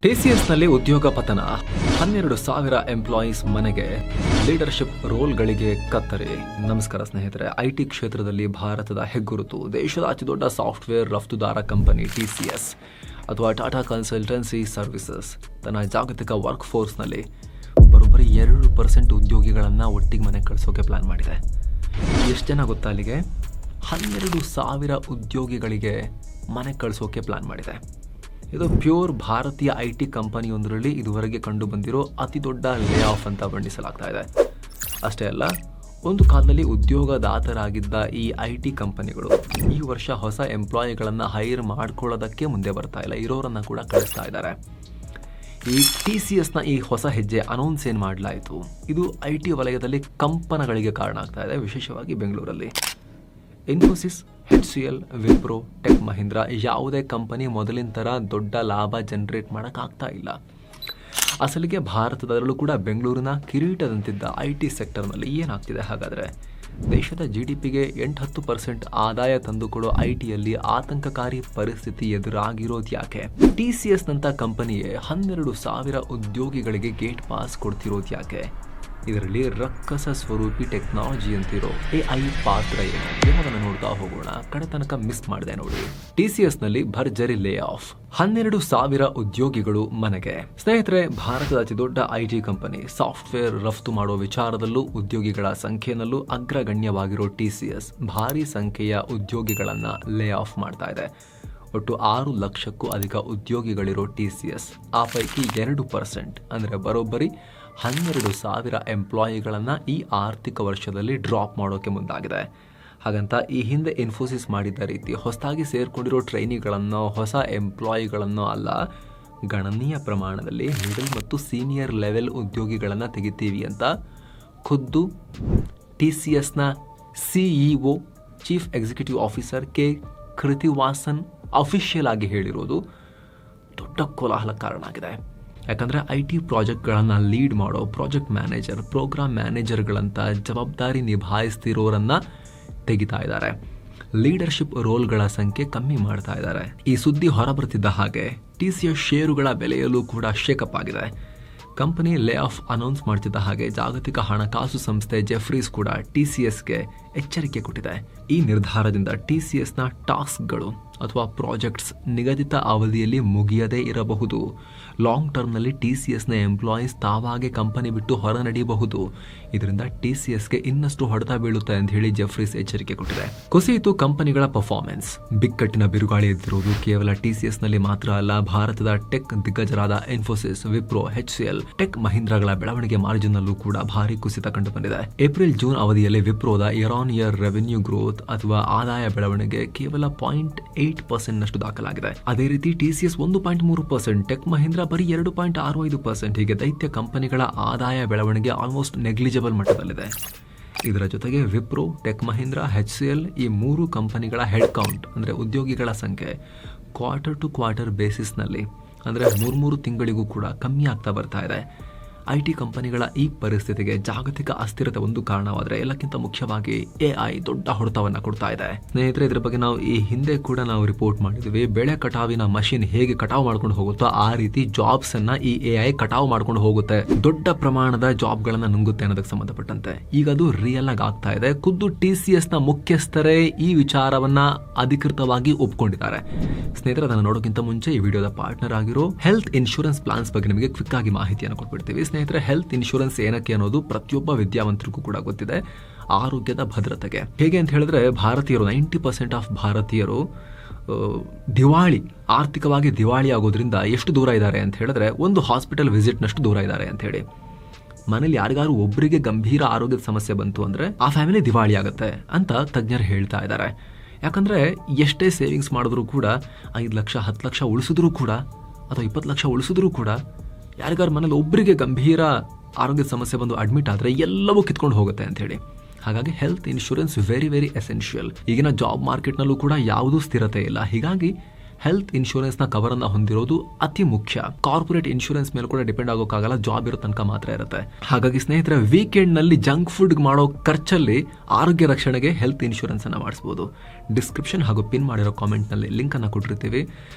ಟಿಸಿಎಸ್ನಲ್ಲಿ ಉದ್ಯೋಗ ಪತನ, 12,000 ಎಂಪ್ಲಾಯೀಸ್ ಮನೆಗೆ, ಲೀಡರ್ಶಿಪ್ ರೋಲ್ಗಳಿಗೆ ಕತ್ತರಿ. ನಮಸ್ಕಾರ ಸ್ನೇಹಿತರೆ. ಐಟಿ ಕ್ಷೇತ್ರದಲ್ಲಿ ಭಾರತದ ಹೆಗ್ಗುರುತು, ದೇಶದ ಅತಿದೊಡ್ಡ ಸಾಫ್ಟ್ವೇರ್ ರಫ್ತುದಾರ ಕಂಪನಿ ಟಿಸಿಎಸ್ ಅಥವಾ ಟಾಟಾ ಕನ್ಸಲ್ಟೆನ್ಸಿ ಸರ್ವಿಸಸ್ ತನ್ನ ಜಾಗತಿಕ ವರ್ಕ್ ಫೋರ್ಸ್ನಲ್ಲಿ ಬರೋಬ್ಬರಿ 2% ಉದ್ಯೋಗಿಗಳನ್ನು ಒಟ್ಟಿಗೆ ಮನೆಗೆ ಕಳಿಸೋಕೆ ಪ್ಲಾನ್ ಮಾಡಿದೆ. ಎಷ್ಟು ಜನ ಗೊತ್ತಾ? ಅಲ್ಲಿಗೆ 12,000 ಉದ್ಯೋಗಿಗಳಿಗೆ ಮನೆಗೆ ಕಳಿಸೋಕೆ ಪ್ಲಾನ್ ಮಾಡಿದೆ. ಇದು ಪ್ಯೂರ್ ಭಾರತೀಯ ಐಟಿ ಕಂಪನಿಯೊಂದರಲ್ಲಿ ಇದುವರೆಗೆ ಕಂಡು ಬಂದಿರೋ ಅತಿ ದೊಡ್ಡ ಲೇ ಆಫ್ ಅಂತ ಬಣ್ಣಿಸಲಾಗ್ತಾ ಇದೆ. ಅಷ್ಟೇ ಅಲ್ಲ, ಒಂದು ಕಾಲದಲ್ಲಿ ಉದ್ಯೋಗದಾತರಾಗಿದ್ದ ಈ ಐಟಿ ಕಂಪನಿಗಳು ಈ ವರ್ಷ ಹೊಸ ಎಂಪ್ಲಾಯಿಗಳನ್ನು ಹೈರ್ ಮಾಡ್ಕೊಳ್ಳೋದಕ್ಕೆ ಮುಂದೆ ಬರ್ತಾ ಇಲ್ಲ, ಇರೋರನ್ನ ಕೂಡ ಕಳಿಸ್ತಾ ಇದ್ದಾರೆ. ಈ ಟಿಸಿಎಸ್ನ ಈ ಹೊಸ ಹೆಜ್ಜೆ ಅನೌನ್ಸ್ ಏನು ಮಾಡಲಾಯಿತು, ಇದು ಐಟಿ ವಲಯದಲ್ಲಿ ಕಂಪನಗಳಿಗೆ ಕಾರಣ ಆಗ್ತಾ ಇದೆ, ವಿಶೇಷವಾಗಿ ಬೆಂಗಳೂರಲ್ಲಿ. ಇನ್ಫೋಸಿಸ್, HCL, ವಿಪ್ರೋ, ಟೆಕ್ ಮಹೀಂದ್ರ ಯಾವುದೇ ಕಂಪನಿ ಮೊದಲಿನ ಥರ ದೊಡ್ಡ ಲಾಭ ಜನರೇಟ್ ಮಾಡೋಕ್ಕಾಗ್ತಾ ಇಲ್ಲ. ಅಸಲಿಗೆ ಭಾರತದಲ್ಲೂ ಕೂಡ ಬೆಂಗಳೂರಿನ ಕಿರೀಟದಂತಿದ್ದ ಐಟಿ ಸೆಕ್ಟರ್ನಲ್ಲಿ ಏನಾಗ್ತಿದೆ ಹಾಗಾದರೆ? ದೇಶದ GDPಗೆ 8-10% ಆದಾಯ ತಂದುಕೊಡೋ ಐಟಿಯಲ್ಲಿ ಆತಂಕಕಾರಿ ಪರಿಸ್ಥಿತಿ ಎದುರಾಗಿರೋದು ಯಾಕೆ? TCSನಂಥ ಕಂಪನಿಯೇ 12,000 ಉದ್ಯೋಗಿಗಳಿಗೆ ಗೇಟ್ ಪಾಸ್ ಕೊಡ್ತಿರೋದು ಯಾಕೆ? ಇದರಲ್ಲಿ ರಕ್ಕಸ ಸ್ವರೂಪಿ ಟೆಕ್ನಾಲಜಿ ಅಂತಿರೋ AI ಪಾತ್ರ ಏನು? ಎಲ್ಲವನ್ನ ನೋಡ್ತಾ ಹೋಗೋಣ. ಕಡೆ ತನಕ ಮಿಸ್ ಮಾಡಿದೆ ನೋಡಿ. TCSನಲ್ಲಿ ಭರ್ಜರಿ ಲೇ ಆಫ್, 12,000 ಉದ್ಯೋಗಿಗಳು ಮನೆಗೆ. ಸ್ನೇಹಿತರೆ, ಭಾರತದ ಅತಿದೊಡ್ಡ ಐಟಿ ಕಂಪನಿ, ಸಾಫ್ಟ್ವೇರ್ ರಫ್ತು ಮಾಡೋ ವಿಚಾರದಲ್ಲೂ ಉದ್ಯೋಗಿಗಳ ಸಂಖ್ಯೆಯಲ್ಲೂ ಅಗ್ರಗಣ್ಯವಾಗಿರೋ TCS ಭಾರಿ ಸಂಖ್ಯೆಯ ಉದ್ಯೋಗಿಗಳನ್ನ ಲೇ ಆಫ್ ಮಾಡ್ತಾ ಇದೆ. ಒಟ್ಟು 6 ಲಕ್ಷಕ್ಕೂ ಅಧಿಕ ಉದ್ಯೋಗಿಗಳಿರೋ TCS ಆ ಪೈಕಿ 2% ಅಂದರೆ ಬರೋಬ್ಬರಿ 12,000 ಎಂಪ್ಲಾಯಿಗಳನ್ನು ಈ ಆರ್ಥಿಕ ವರ್ಷದಲ್ಲಿ ಡ್ರಾಪ್ ಮಾಡೋಕೆ ಮುಂದಾಗಿದೆ. ಹಾಗಂತ ಈ ಹಿಂದೆ ಇನ್ಫೋಸಿಸ್ ಮಾಡಿದ್ದ ರೀತಿ ಹೊಸದಾಗಿ ಸೇರ್ಕೊಂಡಿರೋ ಟ್ರೈನಿಗಳನ್ನು, ಹೊಸ ಎಂಪ್ಲಾಯಿಗಳನ್ನು ಅಲ್ಲ, ಗಣನೀಯ ಪ್ರಮಾಣದಲ್ಲಿ ಮಿಡಲ್ ಮತ್ತು ಸೀನಿಯರ್ ಲೆವೆಲ್ ಉದ್ಯೋಗಿಗಳನ್ನು ತೆಗಿತೀವಿ ಅಂತ ಖುದ್ದು TCSನ CEO, chief executive officer K Krithivasan official ಆಗಿ ಹೇಳಿರೋದು ದೊಡ್ಡ ಕೋಲಾಹಲ ಕಾರಣ ಆಗಿದೆ. ಯಾಕಂದರೆ IT ಪ್ರಾಜೆಕ್ಟ್ಗಳನ್ನು ಲೀಡ್ ಮಾಡೋ ಪ್ರಾಜೆಕ್ಟ್ ಮ್ಯಾನೇಜರ್, ಪ್ರೋಗ್ರಾಮ್ ಮ್ಯಾನೇಜರ್ಗಳಂತ ಜವಾಬ್ದಾರಿ ನಿಭಾಯಿಸ್ತಿರೋರನ್ನ ತೆಗಿತಾ ಇದ್ದಾರೆ. ಲೀಡರ್ಶಿಪ್ ರೋಲ್ಗಳ ಸಂಖ್ಯೆ ಕಮ್ಮಿ ಮಾಡ್ತಾ ಇದ್ದಾರೆ. ಈ ಸುದ್ದಿ ಹೊರಬರ್ತಿದ್ದ ಹಾಗೆ TCS ಷೇರುಗಳ ಬೆಲೆಯಲ್ಲೂ ಕೂಡ ಶೇಕಪ್ ಆಗಿದೆ. ಕಂಪನಿ ಲೇ ಆಫ್ ಅನೌನ್ಸ್ ಮಾಡ್ತಿದ್ದ ಹಾಗೆ ಜಾಗತಿಕ ಹಣಕಾಸು ಸಂಸ್ಥೆ ಜೆಫ್ರೀಸ್ ಕೂಡ TCSಗೆ ಎಚ್ಚರಿಕೆ ಕೊಟ್ಟಿದೆ. ಈ ನಿರ್ಧಾರದಿಂದ TCSನ ಟಾಸ್ಕ್ಗಳು ಅಥವಾ ಪ್ರಾಜೆಕ್ಟ್ಸ್ ನಿಗದಿತ ಅವಧಿಯಲ್ಲಿ ಮುಗಿಯದೇ ಇರಬಹುದು. ಲಾಂಗ್ ಟರ್ಮ್ನಲ್ಲಿ TCSನ ಎಂಪ್ಲಾಯೀಸ್ ತಾವಾಗೆ ಕಂಪನಿ ಬಿಟ್ಟು ಹೊರ ನಡೆಯಬಹುದು. ಇದರಿಂದ TCSಗೆ ಇನ್ನಷ್ಟು ಹೊಡೆತ ಬೀಳುತ್ತೆ ಅಂತ ಹೇಳಿ ಜೆಫ್ರೀಸ್ ಎಚ್ಚರಿಕೆ ಕೊಟ್ಟಿದೆ. ಕುಸಿಯಿತು ಕಂಪನಿಗಳ ಪರ್ಫಾರ್ಮೆನ್ಸ್. ಬಿಕ್ಕಟ್ಟಿನ ಬಿರುಗಾಳಿ ಎದ್ದಿರುವುದು ಕೇವಲ TCSನಲ್ಲಿ ಮಾತ್ರ ಅಲ್ಲ, ಭಾರತದ ಟೆಕ್ ದಿಗ್ಗಜರಾದ ಇನ್ಫೋಸಿಸ್, ವಿಪ್ರೋ, HCL, ಟೆಕ್ ಮಹೀಂದ್ರಗಳ ಬೆಳವಣಿಗೆ ಮಾರ್ಜಿನ್ ಅಲ್ಲೂ ಕೂಡ ಭಾರಿ ಕುಸಿತ ಕಂಡು ಬಂದಿದೆ. ಏಪ್ರಿಲ್-ಜೂನ್ ಅವಧಿಯಲ್ಲಿ ವಿಪ್ರೋದ year on year revenue growth ಅಥವಾ ಆದಾಯ ಬೆಳವಣಿಗೆ ಕೇವಲ 0.8% ನಷ್ಟು ದಾಖಲಾಗಿದೆ. ಅದೇ ರೀತಿ TCS 1.3%, ಟೆಕ್ ಮಹೀಂದ್ರ ಬರೀ 2.65%. ಹೀಗೆ ದೈತ್ಯ ಕಂಪನಿಗಳ ಆದಾಯ ಬೆಳವಣಿಗೆ ಆಲ್ಮೋಸ್ಟ್ ನೆಗ್ಲಿಜಿಬಲ್ ಮಟ್ಟದಲ್ಲಿದೆ. ಇದರ ಜೊತೆಗೆ ವಿಪ್ರೋ, ಟೆಕ್ ಮಹೀಂದ್ರ, HCL ಈ 3 ಕಂಪನಿಗಳ ಹೆಡ್ ಕೌಂಟ್ ಅಂದರೆ ಉದ್ಯೋಗಿಗಳ ಸಂಖ್ಯೆ ಕ್ವಾರ್ಟರ್ ಟು ಕ್ವಾರ್ಟರ್ ಬೇಸಿಸ್ನಲ್ಲಿ ಅಂದರೆ 3 ತಿಂಗಳಿಗೂ ಕೂಡ ಕಮ್ಮಿ ಆಗ್ತಾ ಬರ್ತಾ ಇದೆ. IT ಕಂಪನಿಗಳ ಈ ಪರಿಸ್ಥಿತಿಗೆ ಜಾಗತಿಕ ಅಸ್ಥಿರತೆ ಒಂದು ಕಾರಣವಾದರೆ, ಎಲ್ಲಕ್ಕಿಂತ ಮುಖ್ಯವಾಗಿ AI ದೊಡ್ಡ ಹೊಡೆತವನ್ನು ಕೊಡ್ತಾ ಇದೆ. ಸ್ನೇಹಿತರೆ, ಇದ್ರ ಬಗ್ಗೆ ನಾವು ಈ ಹಿಂದೆ ಕೂಡ ನಾವು ರಿಪೋರ್ಟ್ ಮಾಡಿದ್ವಿ. ಬೆಳೆ ಕಟಾವಿನ ಮಷಿನ್ ಹೇಗೆ ಕಟಾವು ಮಾಡ್ಕೊಂಡು ಹೋಗುತ್ತೋ ಆ ರೀತಿ ಜಾಬ್ಸ್ ಅನ್ನ ಈ AI ಕಟಾವು ಮಾಡ್ಕೊಂಡು ಹೋಗುತ್ತೆ, ದೊಡ್ಡ ಪ್ರಮಾಣದ ಜಾಬ್ಗಳನ್ನ ನುಂಗುತ್ತೆ ಅನ್ನೋದಕ್ಕೆ ಸಂಬಂಧಪಟ್ಟಂತೆ ಈಗ ಅದು ರಿಯಲ್ ಆಗಿ ಆಗ್ತಾ ಇದೆ. ಖುದ್ದು TCSನ ಮುಖ್ಯಸ್ಥರೇ ಈ ವಿಚಾರವನ್ನ ಅಧಿಕೃತವಾಗಿ ಒಪ್ಕೊಂಡಿದ್ದಾರೆ. ಸ್ನೇಹಿತರೆ, ಅದನ್ನು ನೋಡೋಕ್ಕಿಂತ ಮುಂಚೆ ಈ ವಿಡಿಯೋದ ಪಾರ್ಟ್ನರ್ ಆಗಿರೋ ಹೆಲ್ತ್ ಇನ್ಶೂರೆನ್ಸ್ ಪ್ಲಾನ್ಸ್ ಬಗ್ಗೆ ನಿಮಗೆ ಕ್ವಿಕ್ ಆಗಿ ಮಾಹಿತಿಯನ್ನು ಕೊಟ್ಬಿಡ್ತೀವಿ. ಸ್ನೇಹಿತರೆ, ಹೆಲ್ತ್ ಇನ್ಶೂರೆನ್ಸ್ ಏನಕ್ಕೆ ಅನ್ನೋದು ಪ್ರತಿಯೊಬ್ಬ ವಿದ್ಯಾವಂತರಿಗೂ ಕೂಡ ಗೊತ್ತಿದೆ. ಆರೋಗ್ಯದ ಭದ್ರತೆಗೆ ಹೇಗೆ ಅಂತ ಹೇಳಿದ್ರೆ, ಭಾರತೀಯರು 90% ಆಫ್ ಭಾರತೀಯರು ಆರ್ಥಿಕವಾಗಿ ದಿವಾಳಿ ಆಗೋದ್ರಿಂದ ಎಷ್ಟು ದೂರ ಇದ್ದಾರೆ ಅಂತ ಹೇಳಿದ್ರೆ, ಒಂದು ಹಾಸ್ಪಿಟಲ್ ವಿಸಿಟ್ನಷ್ಟು ದೂರ ಇದ್ದಾರೆ ಅಂತ ಹೇಳಿ. ಮನೇಲಿ ಯಾರಿಗಾರು ಒಬ್ಬರಿಗೆ ಗಂಭೀರ ಆರೋಗ್ಯದ ಸಮಸ್ಯೆ ಬಂತು ಅಂದ್ರೆ ಆ ಫ್ಯಾಮಿಲಿ ದಿವಾಳಿ ಆಗುತ್ತೆ ಅಂತ ತಜ್ಞರು ಹೇಳ್ತಾ ಇದ್ದಾರೆ. ಯಾಕಂದ್ರೆ ಎಷ್ಟೇ ಸೇವಿಂಗ್ಸ್ ಮಾಡಿದ್ರು ಕೂಡ 5 ಲಕ್ಷ 10 ಲಕ್ಷ ಉಳಿಸಿದ್ರು ಕೂಡ ಅಥವಾ 20 ಲಕ್ಷ ಉಳಿಸಿದ್ರು ಕೂಡ ಯಾರಿಗಾರು ಮನೇಲಿ ಒಬ್ಬರಿಗೆ ಗಂಭೀರ ಆರೋಗ್ಯದ ಸಮಸ್ಯೆ ಬಂದು ಅಡ್ಮಿಟ್ ಆದರೆ ಎಲ್ಲವೂ ಕಿತ್ಕೊಂಡು ಹೋಗುತ್ತೆ ಅಂತ ಹೇಳಿ. ಹಾಗಾಗಿ health insurance very very essential. ಈಗಿನ ಜಾಬ್ ಮಾರ್ಕೆಟ್ನಲ್ಲೂ ಕೂಡ ಯಾವುದೂ ಸ್ಥಿರತೆ ಇಲ್ಲ. ಹೀಗಾಗಿ ಹೆಲ್ತ್ ಇನ್ಶೂರೆನ್ಸ್ ನ ಕವರ್ ಅನ್ನ ಹೊಂದಿರೋದು ಅತಿ ಮುಖ್ಯ. ಕಾರ್ಪೊರೇಟ್ ಇನ್ಶೂರೆನ್ಸ್ ಮೇಲೆ ಕೂಡ ಡಿಪೆಂಡ್ ಆಗೋಕ್ಕಾಗಲ್ಲ, ಜಾಬ್ ಇರೋ ತನಕ ಮಾತ್ರ ಇರುತ್ತೆ. ಹಾಗಾಗಿ ಸ್ನೇಹಿತರೆ, ವೀಕೆಂಡ್ ನಲ್ಲಿ ಜಂಕ್ ಫುಡ್ ಮಾಡೋ ಖರ್ಚಲ್ಲಿ ಆರೋಗ್ಯ ರಕ್ಷಣೆಗೆ ಹೆಲ್ತ್ ಇನ್ಶೂರೆನ್ಸ್ ಅನ್ನ ಮಾಡಿಸಬಹುದು. ಡಿಸ್ಕ್ರಿಪ್ಷನ್ ಹಾಗೂ ಪಿನ್ ಮಾಡಿರೋ ಕಾಮೆಂಟ್ ನಲ್ಲಿ ಲಿಂಕ್ ಅನ್ನ ಕೊಟ್ಟಿರ್ತೀವಿ.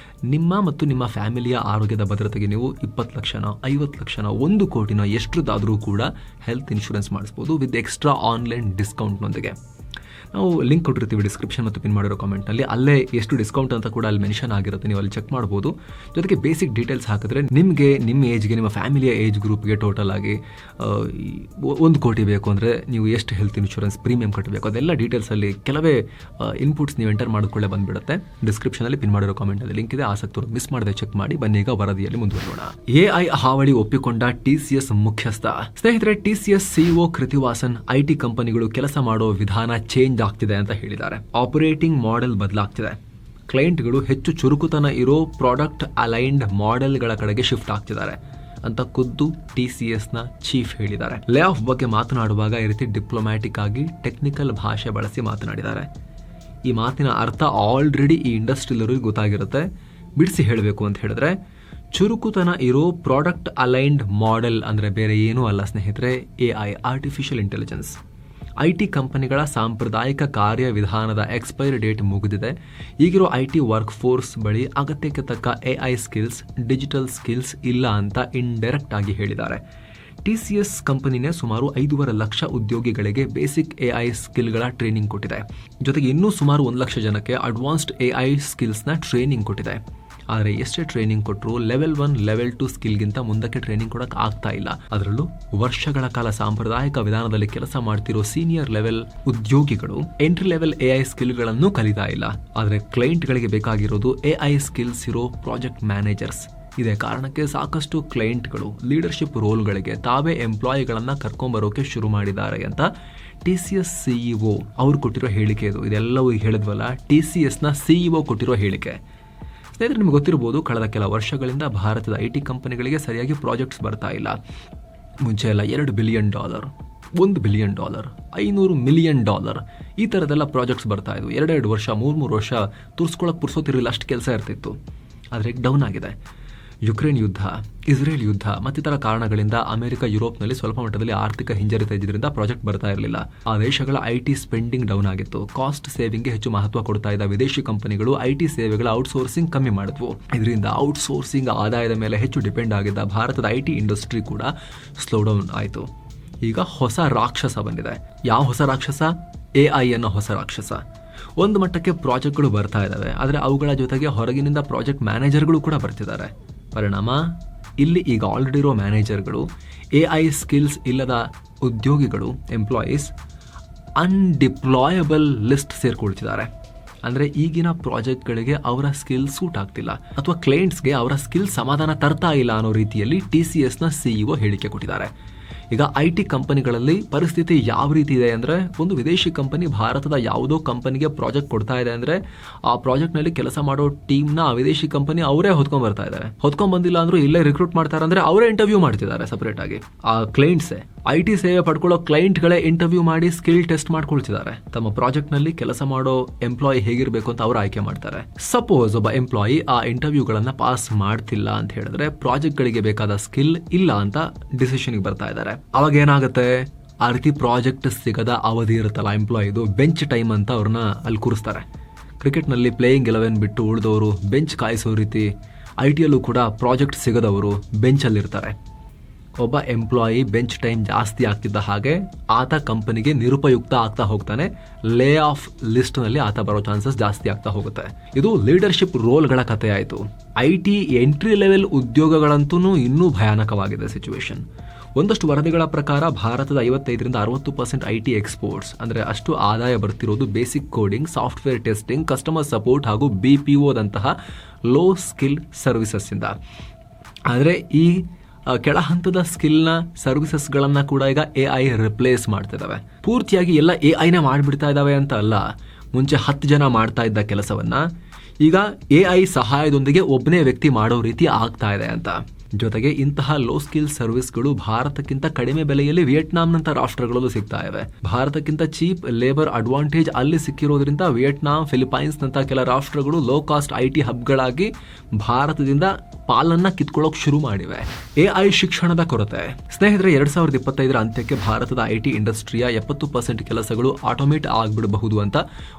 ನಿಮ್ಮ ಮತ್ತು ನಿಮ್ಮ ಫ್ಯಾಮಿಲಿಯ ಆರೋಗ್ಯದ ಭದ್ರತೆಗೆ ನೀವು 20 ಲಕ್ಷನ 50 ಲಕ್ಷನ 1 ಕೋಟಿನ ಎಷ್ಟದಾದ್ರೂ ಕೂಡ ಹೆಲ್ತ್ ಇನ್ಶೂರೆನ್ಸ್ ಮಾಡಿಸಬಹುದು ವಿತ್ ಎಕ್ಸ್ಟ್ರಾ ಆನ್ಲೈನ್ ಡಿಸ್ಕೌಂಟ್ನೊಂದಿಗೆ. ನಾವು ಲಿಂಕ್ ಕೊಟ್ಟಿರ್ತೀವಿ ಡಿಸ್ಕ್ರಿಪ್ಷನ್ ಮತ್ತು ಪಿನ್ ಮಾಡಿರೋ ಕಾಮೆಂಟ್ನಲ್ಲಿ. ಅಲ್ಲೇ ಎಷ್ಟು ಡಿಸ್ಕೌಂಟ್ ಅಂತ ಕೂಡ ಅಲ್ಲಿ ಮೆನ್ಷನ್ ಆಗಿರುತ್ತೆ, ನೀವು ಅಲ್ಲಿ ಚೆಕ್ ಮಾಡ್ಬೋದು. ಜೊತೆಗೆ ಬೇಸಿಕ್ ಡೀಟೇಲ್ಸ್ ಹಾಕಿದ್ರೆ ನಿಮಗೆ, ನಿಮ್ಮ ಏಜ್ಗೆ, ನಿಮ್ಮ ಫ್ಯಾಮಿಲಿಯ ಏಜ್ ಗ್ರೂಪ್ಗೆ ಟೋಟಲ್ ಆಗಿ 1 ಕೋಟಿ ಬೇಕು ಅಂದರೆ ನೀವು ಎಷ್ಟು ಹೆಲ್ತ್ ಇನ್ಶೂರೆನ್ಸ್ ಪ್ರೀಮಿಯಂ ಕಟ್ಟಬೇಕು, ಅದೆಲ್ಲ ಡೀಟೇಲ್ಸಲ್ಲಿ ಕೆಲವೇ ಇನ್ಪುಟ್ಸ್ ನೀವು ಎಂಟರ್ ಮಾಡಿಕೊಳ್ಳೆ ಬಂದುಬಿಡುತ್ತೆ. ಡಿಸ್ಕ್ರಿಪ್ಷನಲ್ಲಿ ಪಿನ್ ಮಾಡಿರೋ ಕಾಮೆಂಟಲ್ಲಿ ಲಿಂಕ್ ಇದೆ, ಆಸಕ್ತರು ಮಿಸ್ ಮಾಡದೆ ಚೆಕ್ ಮಾಡಿ. ಬನ್ನಿ ಈಗ ವರದಿಯಲ್ಲಿ ಮುಂದುವರೋಣ. AI ಹಾವಳಿ ಒಪ್ಪಿಕೊಂಡ TCS ಮುಖ್ಯಸ್ಥ. ಸ್ನೇಹಿತರೆ, TCS CEO ಕೃತಿವಾಸನ್ IT ಕಂಪನಿಗಳು ಕೆಲಸ ಮಾಡೋ ವಿಧಾನ ಚೇಂಜ್ ಆಗ್ತಿದೆ ಅಂತ ಹೇಳಿದ್ದಾರೆ. Operating model ಬದಲಾಗ್ತಿದೆ. ಕ್ಲೈಂಟ್ಗಳು ಹೆಚ್ಚು ಚುರುಕುತನ ಇರೋ ಪ್ರಾಡಕ್ಟ್ ಅಲೈನ್ಡ್ ಮಾಡೆಲ್ಗಳ ಕಡೆಗೆ ಶಿಫ್ಟ್ ಆಗ್ತಿದ್ದಾರೆ ಅಂತ ಖುದ್ದು TCS ನ ಚೀಫ್ ಹೇಳಿದ್ದಾರೆ. ಲೇ ಆಫ್ ಬಗ್ಗೆ ಮಾತನಾಡುವಾಗ ಈ ರೀತಿ ಡಿಪ್ಲೊಮ್ಯಾಟಿಕ್ ಆಗಿ ಟೆಕ್ನಿಕಲ್ ಭಾಷೆ ಬಳಸಿ ಮಾತನಾಡಿದ್ದಾರೆ. ಈ ಮಾತಿನ ಅರ್ಥ ಆಲ್ರೆಡಿ ಈ ಇಂಡಸ್ಟ್ರಿಯಲ್ಲರಿಗೂ ಗೊತ್ತಾಗಿರುತ್ತೆ. ಬಿಡಿಸಿ ಹೇಳಬೇಕು ಅಂತ ಹೇಳಿದ್ರೆ, ಚುರುಕುತನ ಇರೋ ಪ್ರಾಡಕ್ಟ್ ಅಲೈನ್ಡ್ ಮಾಡೆಲ್ ಅಂದರೆ ಬೇರೆ ಏನೂ ಅಲ್ಲ ಸ್ನೇಹಿತರೆ, AI ಆರ್ಟಿಫಿಷಿಯಲ್ ಇಂಟೆಲಿಜೆನ್ಸ್. IT ಕಂಪನಿಗಳ ಸಾಂಪ್ರದಾಯಿಕ ಕಾರ್ಯವಿಧಾನದ ಎಕ್ಸ್ಪೈರಿ ಡೇಟ್ ಮುಗಿದಿದೆ. ಈಗಿರೋ IT ವರ್ಕ್ ಫೋರ್ಸ್ ಬಳಿ ಅಗತ್ಯಕ್ಕೆ ತಕ್ಕ AI ಸ್ಕಿಲ್ಸ್, ಡಿಜಿಟಲ್ ಸ್ಕಿಲ್ಸ್ ಇಲ್ಲ ಅಂತ ಇಂಡೈರೆಕ್ಟ್ ಆಗಿ ಹೇಳಿದ್ದಾರೆ. TCS ಕಂಪನಿನೇ ಸುಮಾರು 5.5 ಲಕ್ಷ ಉದ್ಯೋಗಿಗಳಿಗೆ ಬೇಸಿಕ್ AI ಸ್ಕಿಲ್ಗಳ ಟ್ರೈನಿಂಗ್ ಕೊಟ್ಟಿದೆ. ಜೊತೆಗೆ ಇನ್ನೂ ಸುಮಾರು 1 ಲಕ್ಷ ಜನಕ್ಕೆ ಅಡ್ವಾನ್ಸ್ಡ್ AI ಸ್ಕಿಲ್ಸ್ನ ಟ್ರೈನಿಂಗ್ ಕೊಟ್ಟಿದೆ. ಆದರೆ ಎಷ್ಟೇ ಟ್ರೈನಿಂಗ್ ಕೊಟ್ಟರು ಲೆವೆಲ್ 1, ಲೆವೆಲ್ 2 ಸ್ಕಿಲ್ಗಿಂತ ಮುಂದಕ್ಕೆ ಟ್ರೈನಿಂಗ್ ಕೊಡಕ್ಕೆ ಆಗ್ತಾ ಇಲ್ಲ. ಅದರಲ್ಲೂ ವರ್ಷಗಳ ಕಾಲ ಸಾಂಪ್ರದಾಯಿಕ ವಿಧಾನದಲ್ಲಿ ಕೆಲಸ ಮಾಡ್ತಿರೋ ಸೀನಿಯರ್ ಲೆವೆಲ್ ಉದ್ಯೋಗಿಗಳು ಎಂಟ್ರಿ ಲೆವೆಲ್ AI ಸ್ಕಿಲ್ಗಳನ್ನು ಕಲಿತಾ ಇಲ್ಲ. ಆದರೆ ಕ್ಲೈಂಟ್ಗಳಿಗೆ ಬೇಕಾಗಿರೋದು AI ಸ್ಕಿಲ್ಸ್ ಇರೋ ಪ್ರಾಜೆಕ್ಟ್ ಮ್ಯಾನೇಜರ್ಸ್. ಇದೇ ಕಾರಣಕ್ಕೆ ಸಾಕಷ್ಟು ಕ್ಲೈಂಟ್ಗಳು ಲೀಡರ್ಶಿಪ್ ರೋಲ್ಗಳಿಗೆ ತಾವೇ ಎಂಪ್ಲಾಯಿಗಳನ್ನ ಕರ್ಕೊಂಡ್ಬರೋಕೆ ಶುರು ಮಾಡಿದ್ದಾರೆ ಅಂತ TCS CEO ಅವ್ರು ಕೊಟ್ಟಿರೋ ಹೇಳಿಕೆ ಇದು. ಇದೆಲ್ಲವೂ ಹೇಳಿದ್ವಲ್ಲ, TCS ನ CEO ಕೊಟ್ಟಿರೋ ಹೇಳಿಕೆ. ಸ್ನೇಹಿತರೆ, ನಿಮ್ಗೆ ಗೊತ್ತಿರಬಹುದು, ಕಳೆದ ಕೆಲ ವರ್ಷಗಳಿಂದ ಭಾರತದ IT ಕಂಪನಿಗಳಿಗೆ ಸರಿಯಾಗಿ ಪ್ರಾಜೆಕ್ಟ್ಸ್ ಬರ್ತಾ ಇಲ್ಲ. ಮುಂಚೆ ಎಲ್ಲ $2 ಬಿಲಿಯನ್, $1 ಬಿಲಿಯನ್, $500 ಮಿಲಿಯನ್ ಈ ಥರದ್ದೆಲ್ಲ ಪ್ರಾಜೆಕ್ಟ್ಸ್ ಬರ್ತಾ ಇದ್ವು. 2 ವರ್ಷ 3 ವರ್ಷ ತುರ್ಸ್ಕೊಳಕ್ಕೆ ಪುರ್ಸೋತಿರಲಿಲ್ಲ, ಅಷ್ಟು ಕೆಲಸ ಇರ್ತಿತ್ತು. ಆದರೆ ಡೌನ್ ಆಗಿದೆ. ಯುಕ್ರೇನ್ ಯುದ್ಧ, ಇಸ್ರೇಲ್ ಯುದ್ಧ ಮತ್ತಿತರ ಕಾರಣಗಳಿಂದ ಅಮೆರಿಕ, ಯುರೋಪ್ನಲ್ಲಿ ಸ್ವಲ್ಪ ಮಟ್ಟದಲ್ಲಿ ಆರ್ಥಿಕ ಹಿಂಜರಿತ ಇದ್ದಿದ್ದರಿಂದ ಪ್ರಾಜೆಕ್ಟ್ ಬರ್ತಾ ಇರಲಿಲ್ಲ. ಆ ದೇಶಗಳ IT ಸ್ಪೆಂಡಿಂಗ್ ಡೌನ್ ಆಗಿತ್ತು. ಕಾಸ್ಟ್ ಸೇವಿಂಗ್ಗೆ ಹೆಚ್ಚು ಮಹತ್ವ ಕೊಡ್ತಾ ಇದ್ದ ವಿದೇಶಿ ಕಂಪನಿಗಳು IT ಸೇವೆಗಳ ಔಟ್ಸೋರ್ಸಿಂಗ್ ಕಮ್ಮಿ ಮಾಡಿದ್ವು. ಇದರಿಂದ ಔಟ್ಸೋರ್ಸಿಂಗ್ ಆದಾಯದ ಮೇಲೆ ಹೆಚ್ಚು ಡಿಪೆಂಡ್ ಆಗಿದ್ದ ಭಾರತದ IT ಇಂಡಸ್ಟ್ರಿ ಕೂಡ ಸ್ಲೋ ಡೌನ್ ಆಯಿತು. ಈಗ ಹೊಸ ರಾಕ್ಷಸ ಬಂದಿದೆ. ಯಾವ ಹೊಸ ರಾಕ್ಷಸ? AI ಅನ್ನೋ ಹೊಸ ರಾಕ್ಷಸ. ಒಂದು ಮಟ್ಟಕ್ಕೆ ಪ್ರಾಜೆಕ್ಟ್ಗಳು ಬರ್ತಾ ಇದ್ದಾವೆ, ಆದರೆ ಅವುಗಳ ಜೊತೆಗೆ ಹೊರಗಿನಿಂದ ಪ್ರಾಜೆಕ್ಟ್ ಮ್ಯಾನೇಜರ್ಗಳು ಕೂಡ ಬರ್ತಿದ್ದಾರೆ. ಪರಿಣಾಮ, ಇಲ್ಲಿ ಈಗ ಆಲ್ರೆಡಿ ಇರೋ ಮ್ಯಾನೇಜರ್ಗಳು, AI ಸ್ಕಿಲ್ಸ್ ಇಲ್ಲದ ಉದ್ಯೋಗಿಗಳು, ಎಂಪ್ಲಾಯೀಸ್ ಅನ್ಡಿಪ್ಲಾಯಬಲ್ ಲಿಸ್ಟ್ ಸೇರ್ಕೊಳ್ತಿದ್ದಾರೆ. ಅಂದರೆ ಈಗಿನ ಪ್ರಾಜೆಕ್ಟ್ಗಳಿಗೆ ಅವರ ಸ್ಕಿಲ್ ಸೂಟ್ ಆಗ್ತಿಲ್ಲ, ಅಥವಾ ಕ್ಲೈಂಟ್ಸ್ಗೆ ಅವರ ಸ್ಕಿಲ್ ಸಮಾಧಾನ ತರ್ತಾ ಇಲ್ಲ ಅನ್ನೋ ರೀತಿಯಲ್ಲಿ TCS ನ CEO ಹೇಳಿಕೆ ಕೊಟ್ಟಿದ್ದಾರೆ. ಈಗ IT ಕಂಪನಿಗಳಲ್ಲಿ ಪರಿಸ್ಥಿತಿ ಯಾವ ರೀತಿ ಇದೆ ಅಂದರೆ, ಒಂದು ವಿದೇಶಿ ಕಂಪನಿ ಭಾರತದ ಯಾವುದೋ ಕಂಪನಿಗೆ ಪ್ರಾಜೆಕ್ಟ್ ಕೊಡ್ತಾ ಇದೆ ಅಂದರೆ, ಆ ಪ್ರಾಜೆಕ್ಟ್ನಲ್ಲಿ ಕೆಲಸ ಮಾಡೋ ಟೀಮ್ನ ಆ ವಿದೇಶಿ ಕಂಪನಿ ಅವರೇ ಹೊತ್ಕೊಂಡ್ ಬರ್ತಾ ಇದ್ದಾರೆ. ಹೊತ್ಕೊಂಡ್ ಬಂದಿಲ್ಲ ಅಂದ್ರೂ ಇಲ್ಲೇ ರಿಕ್ರೂಟ್ ಮಾಡ್ತಾರೆ, ಅಂದರೆ ಅವರೇ ಇಂಟರ್ವ್ಯೂ ಮಾಡ್ತಿದ್ದಾರೆ ಸಪರೇಟ್ ಆಗಿ. ಆ ಕ್ಲೈಂಟ್ಸೇ IT ಸೇವೆ ಪಡ್ಕೊಳ್ಳೋ ಕ್ಲೈಂಟ್ಗಳೇ ಇಂಟರ್ವ್ಯೂ ಮಾಡಿ ಸ್ಕಿಲ್ ಟೆಸ್ಟ್ ಮಾಡ್ಕೊಳ್ತಿದ್ದಾರೆ. ತಮ್ಮ ಪ್ರಾಜೆಕ್ಟ್ನಲ್ಲಿ ಕೆಲಸ ಮಾಡೋ ಎಂಪ್ಲಾಯಿ ಹೇಗಿರಬೇಕು ಅಂತ ಅವರು ಆಯ್ಕೆ ಮಾಡ್ತಾರೆ. ಸಪೋಸ್ ಒಬ್ಬ ಎಂಪ್ಲಾಯಿ ಆ ಇಂಟರ್ವ್ಯೂಗಳನ್ನ ಪಾಸ್ ಮಾಡ್ತಿಲ್ಲ ಅಂತ ಹೇಳಿದ್ರೆ, ಪ್ರಾಜೆಕ್ಟ್ಗಳಿಗೆ ಬೇಕಾದ ಸ್ಕಿಲ್ ಇಲ್ಲ ಅಂತ ಡಿಸಿಷನ್ಗೆ ಬರ್ತಾ ಇದ್ದಾರೆ. ಅವಾಗ ಏನಾಗುತ್ತೆ, ಆ ರೀತಿ ಪ್ರಾಜೆಕ್ಟ್ ಸಿಗದ ಅವಧಿ ಇರುತ್ತಲ್ಲ ಎಂಪ್ಲಾಯಿದು, ಬೆಂಚ್ ಟೈಮ್ ಅಂತ ಅವ್ರನ್ನ ಅಲ್ಲಿ ಕೂರಿಸ್ತಾರೆ. ಕ್ರಿಕೆಟ್ನಲ್ಲಿ ಪ್ಲೇಯಿಂಗ್ 11 ಬಿಟ್ಟು ಉಳಿದವರು ಬೆಂಚ್ ಕಾಯಿಸೋ ರೀತಿ IT ಯಲ್ಲೂ ಕೂಡ ಪ್ರಾಜೆಕ್ಟ್ ಸಿಗದವರು ಬೆಂಚಲ್ಲಿರ್ತಾರೆ. ಒಬ್ಬ ಎಂಪ್ಲಾಯಿ ಬೆಂಚ್ ಟೈಮ್ ಜಾಸ್ತಿ ಆಗ್ತಿದ್ದ ಹಾಗೆ ಆತ ಕಂಪನಿಗೆ ನಿರುಪಯುಕ್ತ ಆಗ್ತಾ ಹೋಗ್ತಾನೆ. ಲೇ ಆಫ್ ಲಿಸ್ಟ್ನಲ್ಲಿ ಆತ ಬರೋ ಚಾನ್ಸಸ್ ಜಾಸ್ತಿ ಆಗ್ತಾ ಹೋಗುತ್ತೆ. ಇದು ಲೀಡರ್ಶಿಪ್ ರೋಲ್ಗಳ ಕಥೆ ಆಯಿತು. IT ಎಂಟ್ರಿ ಲೆವೆಲ್ ಉದ್ಯೋಗಗಳಂತೂ ಇನ್ನೂ ಭಯಾನಕವಾಗಿದೆ ಸಿಚುವೇಶನ್. ಒಂದಷ್ಟು ವರದಿಗಳ ಪ್ರಕಾರ ಭಾರತದ 55% to 60% IT ಎಕ್ಸ್ಪೋರ್ಟ್ಸ್, ಅಂದರೆ ಅಷ್ಟು ಆದಾಯ ಬರ್ತಿರೋದು basic coding, software testing, customer support ಹಾಗೂ BPOದಂತಹ ಲೋ ಸ್ಕಿಲ್ ಸರ್ವಿಸಸ್ ಇಂದ. ಆದರೆ ಈ ಕೆಳ ಹಂತದ ಸ್ಕಿಲ್ನ ಸರ್ವಿಸಸ್ಗಳನ್ನ ಕೂಡ ಈಗ AI ರಿಪ್ಲೇಸ್ ಮಾಡ್ತಿದ್ದಾವೆ. ಪೂರ್ತಿಯಾಗಿ ಎಲ್ಲ AIನೇ ಮಾಡಿಬಿಡ್ತಾ ಇದ್ದಾವೆ ಅಂತ ಅಲ್ಲ. ಮುಂಚೆ 10 ಜನ ಮಾಡ್ತಾ ಇದ್ದ ಕೆಲಸವನ್ನ ಈಗ AI ಸಹಾಯದೊಂದಿಗೆ ಒಬ್ಬನೇ ವ್ಯಕ್ತಿ ಮಾಡೋ ರೀತಿ ಆಗ್ತಾ ಇದೆ ಅಂತ. ಜೊತೆಗೆ ಇಂತಹ ಲೋ ಸ್ಕಿಲ್ ಸರ್ವಿಸ್ಗಳು ಭಾರತಕ್ಕಿಂತ ಕಡಿಮೆ ಬೆಲೆಯಲ್ಲಿ ವಿಯೆಟ್ನಾಂನಂತ ರಾಷ್ಟ್ರಗಳಲ್ಲೂ ಸಿಗ್ತಾ ಇವೆ. ಭಾರತಕ್ಕಿಂತ ಚೀಪ್ ಲೇಬರ್ ಅಡ್ವಾಂಟೇಜ್ ಅಲ್ಲಿ ಸಿಕ್ಕಿರೋದ್ರಿಂದ ವಿಯೆಟ್ನಾಂ, ಫಿಲಿಪೈನ್ಸ್ ನಂತ ಕೆಲ ರಾಷ್ಟ್ರಗಳು ಲೋ ಕಾಸ್ಟ್ IT ಹಬ್ಗಳಾಗಿ ಭಾರತದಿಂದ ಪಾಲನ್ನ ಕಿತ್ಕೊಳ್ಳೋಕೆ ಶುರು ಮಾಡಿವೆ. AI ಶಿಕ್ಷಣದ ಕೊರತೆ. ಸ್ನೇಹಿತರೆ, 2025 ಅಂತ್ಯಕ್ಕೆ ಭಾರತದ IT ಇಂಡಸ್ಟ್ರಿಯ 70% ಕೆಲಸಗಳು ಆಟೋಮೇಟ್ ಆಗ್ಬಿಡಬಹುದು ಅಂತ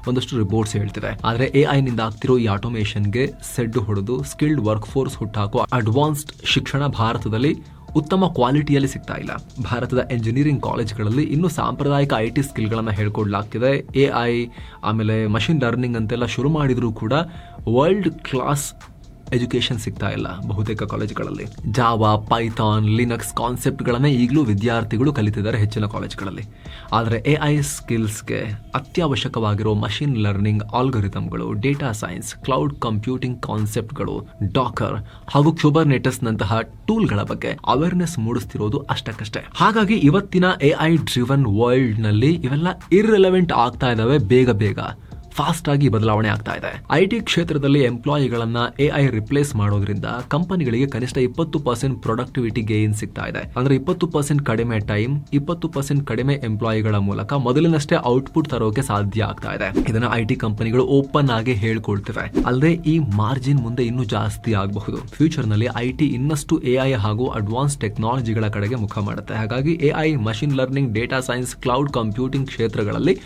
ಒಂದಷ್ಟು ರಿಪೋರ್ಟ್ಸ್ ಹೇಳ್ತಿವೆ. ಆದ್ರೆ AI ನಿಂದ ಆಗ್ತಿರೋ ಈ ಆಟೋಮೇಷನ್ಗೆ ಸೆಡ್ಡು ಹೊಡೆದು ಸ್ಕಿಲ್ಡ್ ವರ್ಕ್ ಫೋರ್ಸ್ ಹುಟ್ಟಾಕೋ ಅಡ್ವಾನ್ಸ್ಡ್ ಶಿಕ್ಷಣ ಭಾರತದಲ್ಲಿ ಉತ್ತಮ ಕ್ವಾಲಿಟಿಯಲ್ಲಿ ಸಿಗ್ತಾ ಇಲ್ಲ. ಭಾರತದ ಎಂಜಿನಿಯರಿಂಗ್ ಕಾಲೇಜ್ಗಳಲ್ಲಿ ಇನ್ನೂ ಸಾಂಪ್ರದಾಯಿಕ IT ಸ್ಕಿಲ್ಗಳನ್ನ ಹೇಳ್ಕೊಡ್ಲಾಗ್ತಿದೆ. AI ಆಮೇಲೆ ಮಷಿನ್ ಲರ್ನಿಂಗ್ ಅಂತೆಲ್ಲ ಶುರು ಮಾಡಿದ್ರು ಕೂಡ ವರ್ಲ್ಡ್ ಕ್ಲಾಸ್ ಎಜುಕೇಶನ್ ಸಿಗ್ತಾ ಇಲ್ಲ ಬಹುತೇಕ ಕಾಲೇಜ್ಗಳಲ್ಲಿ. ಜಾವಾ, ಪೈಥಾನ್, ಲಿನಕ್ಸ್ ಕಾನ್ಸೆಪ್ಟ್ಗಳನ್ನೇ ಈಗಲೂ ವಿದ್ಯಾರ್ಥಿಗಳು ಕಲಿತಿದ್ದಾರೆ ಹೆಚ್ಚಿನ ಕಾಲೇಜ್ಗಳಲ್ಲಿ. ಆದರೆ AI ಸ್ಕಿಲ್ಸ್ಗೆ ಅತ್ಯವಶ್ಯಕವಾಗಿರೋ ಮಷಿನ್ ಲರ್ನಿಂಗ್ ಆಲ್ಗೊರಿಥಮ್ಗಳು, ಡೇಟಾ ಸೈನ್ಸ್, ಕ್ಲೌಡ್ ಕಂಪ್ಯೂಟಿಂಗ್ ಕಾನ್ಸೆಪ್ಟ್ಗಳು, ಡಾಕರ್ ಹಾಗೂ ಕ್ಯುಬರ್ನೆಟಿಸ್ ನಂತಹ ಟೂಲ್ಗಳ ಬಗ್ಗೆ ಅವೇರ್ನೆಸ್ ಮೂಡಿಸ್ತಿರೋದು ಅಷ್ಟಕ್ಕಷ್ಟೇ. ಹಾಗಾಗಿ ಇವತ್ತಿನ AI ಡ್ರಿವನ್ ವರ್ಲ್ಡ್ ನಲ್ಲಿ ಇವೆಲ್ಲ ಇರ್ರೆಲೆವೆಂಟ್ ಆಗ್ತಾ ಇದಾವೆ. ಬೇಗ ಫಾಸ್ಟ್ ಆಗಿ ಬದಲಾವಣೆ ಆಗ್ತಾ ಇದೆ. IT ಕ್ಷೇತ್ರದಲ್ಲಿ ಎಂಪ್ಲಾಯಿಗಳನ್ನ AI ರಿಪ್ಲೇಸ್ ಮಾಡೋದ್ರಿಂದ ಕಂಪನಿಗಳಿಗೆ ಕನಿಷ್ಠ 20% ಪ್ರೊಡಕ್ಟಿವಿಟಿ ಗೇನ್ ಸಿಗ್ತಾ ಇದೆ. ಅಂದ್ರೆ 20% ಕಡಿಮೆ ಟೈಮ್, 20% ಕಡಿಮೆ ಎಂಪ್ಲಾಯಿಗಳ ಮೂಲಕ ಮೊದಲಿನಷ್ಟೇ ಔಟ್ಪುಟ್ ತರೋಕೆ ಸಾಧ್ಯ ಆಗ್ತಾ ಇದೆ. ಇದನ್ನ IT ಕಂಪನಿಗಳು ಓಪನ್ ಆಗಿ ಹೇಳ್ಕೊಳ್ತಿವೆ. ಅಲ್ಲದೆ ಈ ಮಾರ್ಜಿನ್ ಮುಂದೆ ಇನ್ನೂ ಜಾಸ್ತಿ ಆಗಬಹುದು. ಫ್ಯೂಚರ್ ನಲ್ಲಿ IT ಇನ್ನಷ್ಟು AI ಹಾಗೂ ಅಡ್ವಾನ್ಸ್ ಟೆಕ್ನಾಲಜಿಗಳ ಕಡೆಗೆ ಮುಖ ಮಾಡುತ್ತೆ. ಹಾಗಾಗಿ AI, machine learning, data science, cloud computing ಕ್ಷೇತ್ರಗಳಲ್ಲಿ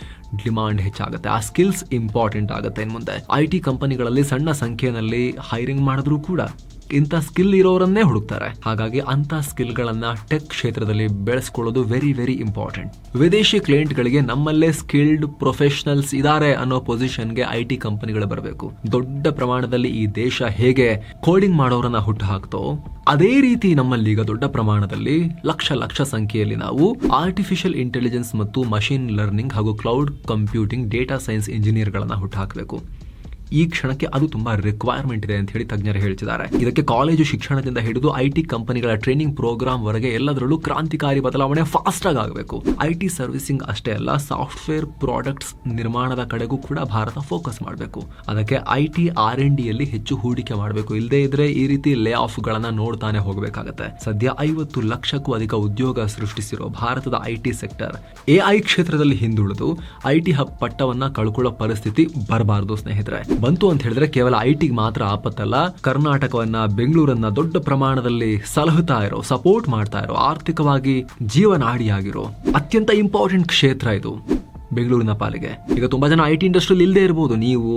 ಡಿಮಾಂಡ್ ಹೆಚ್ಚಾಗುತ್ತೆ. ಆ ಸ್ಕಿಲ್ಸ್ ಇಂಪಾರ್ಟೆಂಟ್ ಆಗುತ್ತೆ. ಇನ್ನು ಮುಂದೆ IT ಕಂಪನಿಗಳಲ್ಲಿ ಸಣ್ಣ ಸಂಖ್ಯೆಯಲ್ಲಿ ಹೈರಿಂಗ್ ಮಾಡಿದ್ರು ಕೂಡ ಇಂಥ ಸ್ಕಿಲ್ ಇರೋರನ್ನೇ ಹುಡುಕ್ತಾರೆ. ಹಾಗಾಗಿ ಅಂತ ಸ್ಕಿಲ್ಗಳನ್ನ ಟೆಕ್ ಕ್ಷೇತ್ರದಲ್ಲಿ ಬೆಳೆಸ್ಕೊಳ್ಳೋದು ವೆರಿ ಇಂಪಾರ್ಟೆಂಟ್. ವಿದೇಶಿ ಕ್ಲೈಂಟ್ಗಳಿಗೆ ನಮ್ಮಲ್ಲೇ ಸ್ಕಿಲ್ಡ್ ಪ್ರೊಫೆಷನಲ್ಸ್ ಇದಾರೆ ಅನ್ನೋ ಪೊಸಿಷನ್ಗೆ IT ಕಂಪನಿಗಳು ಬರಬೇಕು. ದೊಡ್ಡ ಪ್ರಮಾಣದಲ್ಲಿ ಈ ದೇಶ ಹೇಗೆ ಕೋಡಿಂಗ್ ಮಾಡೋರನ್ನ ಹುಟ್ಟು ಹಾಕ್ತೋ ಅದೇ ರೀತಿ ನಮ್ಮಲ್ಲಿ ಈಗ ದೊಡ್ಡ ಪ್ರಮಾಣದಲ್ಲಿ ಲಕ್ಷ ಸಂಖ್ಯೆಯಲ್ಲಿ ನಾವು ಆರ್ಟಿಫಿಷಿಯಲ್ ಇಂಟೆಲಿಜೆನ್ಸ್ ಮತ್ತು ಮಷಿನ್ ಲರ್ನಿಂಗ್ ಹಾಗೂ ಕ್ಲೌಡ್ ಕಂಪ್ಯೂಟಿಂಗ್, ಡೇಟಾ ಸೈನ್ಸ್ ಇಂಜಿನಿಯರ್ಗಳನ್ನ ಹುಟ್ಟು ಹಾಕಬೇಕು. ಈ ಕ್ಷಣಕ್ಕೆ ಅದು ತುಂಬಾ ರಿಕ್ವೈರ್ಮೆಂಟ್ ಇದೆ ಅಂತ ಹೇಳಿ ತಜ್ಞರು ಹೇಳ್ತಿದ್ದಾರೆ. ಇದಕ್ಕೆ ಕಾಲೇಜು ಶಿಕ್ಷಣದಿಂದ ಹಿಡಿದು IT ಕಂಪನಿಗಳ ಟ್ರೈನಿಂಗ್ ಪ್ರೋಗ್ರಾಮ್ ವರೆಗೆ ಎಲ್ಲದರಲ್ಲೂ ಕ್ರಾಂತಿಕಾರಿ ಬದಲಾವಣೆ ಫಾಸ್ಟ್ ಆಗಿ ಆಗಬೇಕು. IT ಸರ್ವಿಸಿಂಗ್ ಅಷ್ಟೇ ಅಲ್ಲ, ಸಾಫ್ಟ್ವೇರ್ ಪ್ರಾಡಕ್ಟ್ಸ್ ನಿರ್ಮಾಣದ ಕಡೆಗೂ ಕೂಡ ಭಾರತ ಫೋಕಸ್ ಮಾಡಬೇಕು. ಅದಕ್ಕೆ IT R&D ಯಲ್ಲಿ ಹೆಚ್ಚು ಹೂಡಿಕೆ ಮಾಡಬೇಕು. ಇಲ್ಲದೇ ಇದ್ರೆ ಈ ರೀತಿ ಲೇ ಆಫ್ ಗಳನ್ನ ನೋಡ್ತಾನೆ ಹೋಗಬೇಕಾಗತ್ತೆ. ಸದ್ಯ 50 ಲಕ್ಷಕ್ಕೂ ಅಧಿಕ ಉದ್ಯೋಗ ಸೃಷ್ಟಿಸಿರೋ ಭಾರತದ IT ಸೆಕ್ಟರ್ AI ಕ್ಷೇತ್ರದಲ್ಲಿ ಹಿಂದುಳಿದು IT ಹಬ್ ಪಟ್ಟವನ್ನ ಕಳ್ಕೊಳ್ಳೋ ಪರಿಸ್ಥಿತಿ ಬರಬಾರದು ಸ್ನೇಹಿತರೆ. ಬಂತು ಅಂತ ಹೇಳಿದ್ರೆ ಕೇವಲ IT ಮಾತ್ರ ಆಪತ್ತಲ್ಲ, ಕರ್ನಾಟಕವನ್ನ, ಬೆಂಗಳೂರನ್ನ ದೊಡ್ಡ ಪ್ರಮಾಣದಲ್ಲಿ ಸಲಹುತ್ತಾ ಇರೋ, ಸಪೋರ್ಟ್ ಮಾಡ್ತಾ ಇರೋ, ಆರ್ಥಿಕವಾಗಿ ಜೀವನಾಡಿಯಾಗಿರೋ ಅತ್ಯಂತ ಇಂಪಾರ್ಟೆಂಟ್ ಕ್ಷೇತ್ರ ಇದು ಬೆಂಗಳೂರಿನ ಪಾಲಿಗೆ. ಈಗ ತುಂಬಾ ಜನ IT ಇಂಡಸ್ಟ್ರಿಯಲ್ಲಿ ಇಲ್ಲದೆ ಇರ್ಬೋದು, ನೀವು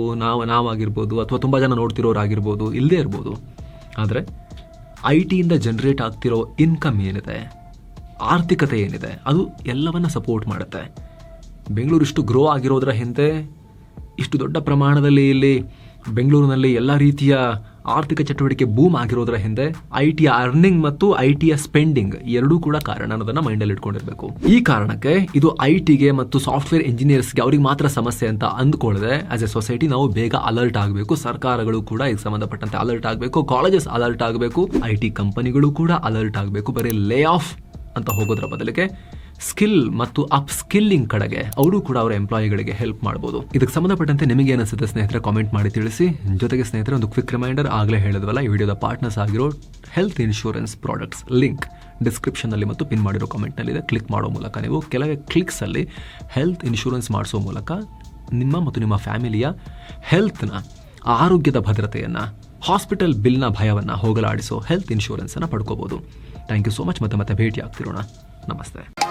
ನಾವಾಗಿರ್ಬೋದು, ಅಥವಾ ತುಂಬಾ ಜನ ನೋಡ್ತಿರೋರಾಗಿರ್ಬೋದು, ಇಲ್ಲದೆ ಇರ್ಬೋದು. ಆದ್ರೆ IT ಇಂದ ಜನರೇಟ್ ಆಗ್ತಿರೋ ಇನ್ಕಮ್ ಏನಿದೆ, ಆರ್ಥಿಕತೆ ಏನಿದೆ, ಅದು ಎಲ್ಲವನ್ನ ಸಪೋರ್ಟ್ ಮಾಡುತ್ತೆ. ಬೆಂಗಳೂರು ಇಷ್ಟು ಗ್ರೋ ಆಗಿರೋದ್ರ ಹಿಂದೆ, ಇಷ್ಟು ದೊಡ್ಡ ಪ್ರಮಾಣದಲ್ಲಿ ಇಲ್ಲಿ ಬೆಂಗಳೂರಿನಲ್ಲಿ ಎಲ್ಲ ರೀತಿಯ ಆರ್ಥಿಕ ಚಟುವಟಿಕೆ ಬೂಮ್ ಆಗಿರೋದ್ರ ಹಿಂದೆ IT ಅರ್ನಿಂಗ್ ಮತ್ತು IT ಸ್ಪೆಂಡಿಂಗ್ ಎರಡೂ ಕೂಡ ಕಾರಣ ಅನ್ನೋದನ್ನ ಮೈಂಡಲ್ಲಿ ಇಟ್ಕೊಂಡಿರ್ಬೇಕು. ಈ ಕಾರಣಕ್ಕೆ ಇದು ITಗೆ ಮತ್ತು ಸಾಫ್ಟ್ವೇರ್ ಇಂಜಿನಿಯರ್ಸ್ಗೆ ಅವ್ರಿಗೆ ಮಾತ್ರ ಸಮಸ್ಯೆ ಅಂತ ಅಂದ್ಕೊಳ್ಳದೆ ಆಸ್ ಎ ಸೊಸೈಟಿ ನಾವು ಬೇಗ ಅಲರ್ಟ್ ಆಗಬೇಕು. ಸರ್ಕಾರಗಳು ಕೂಡ ಇದಕ್ಕೆ ಸಂಬಂಧಪಟ್ಟಂತೆ ಅಲರ್ಟ್ ಆಗಬೇಕು, ಕಾಲೇಜಸ್ ಅಲರ್ಟ್ ಆಗಬೇಕು, IT ಕಂಪನಿಗಳು ಕೂಡ ಅಲರ್ಟ್ ಆಗಬೇಕು. ಬರೀ ಲೇ ಆಫ್ ಅಂತ ಹೋಗೋದ್ರ ಬದಲಿಗೆ ಸ್ಕಿಲ್ ಮತ್ತು ಅಪ್ ಸ್ಕಿಲ್ಲಿಂಗ್ ಕಡೆಗೆ ಅವರು ಕೂಡ ಅವರ ಎಂಪ್ಲಾಯಿಗಳಿಗೆ ಹೆಲ್ಪ್ ಮಾಡಬಹುದು. ಇದಕ್ಕೆ ಸಂಬಂಧಪಟ್ಟಂತೆ ನಿಮಗೆ ಏನಿಸುತ್ತೆ ಸ್ನೇಹಿತರೆ ಕಾಮೆಂಟ್ ಮಾಡಿ ತಿಳಿಸಿ. ಜೊತೆಗೆ ಸ್ನೇಹಿತರೆ ಒಂದು ಕ್ವಿಕ್ ರಿಮೈಂಡರ್, ಆಗಲೇ ಹೇಳಿದ್ವಲ್ಲ, ಈ ವಿಡಿಯೋದ ಪಾರ್ಟ್ನರ್ಸ್ ಆಗಿರೋ health insurance products link description ನಲ್ಲಿ ಮತ್ತು ಪಿನ್ ಮಾಡಿರೋ ಕಾಮೆಂಟ್ ನಲ್ಲಿ ಇದೆ. ಕ್ಲಿಕ್ ಮಾಡೋ ಮೂಲಕ ನೀವು ಕೆಲವೇ ಕ್ಲಿಕ್ಸ್ ಅಲ್ಲಿ ಹೆಲ್ತ್ ಇನ್ಶೂರೆನ್ಸ್ ಮಾಡಿಸೋ ಮೂಲಕ ನಿಮ್ಮ ಮತ್ತು ನಿಮ್ಮ ಫ್ಯಾಮಿಲಿಯ ಹೆಲ್ತ್ನ, ಆರೋಗ್ಯದ ಭದ್ರತೆಯನ್ನ, ಹಾಸ್ಪಿಟಲ್ ಬಿಲ್ನ ಭಯವನ್ನ ಹೋಗಲಾಡಿಸೋ ಹೆಲ್ತ್ ಇನ್ಶೂರೆನ್ಸ್ ಅನ್ನ ಪಡ್ಕೋಬಹುದು. Thank you so much. ಮತ್ತೆ ಭೇಟಿ ಆಗ್ತಿರೋಣ. ನಮಸ್ತೆ.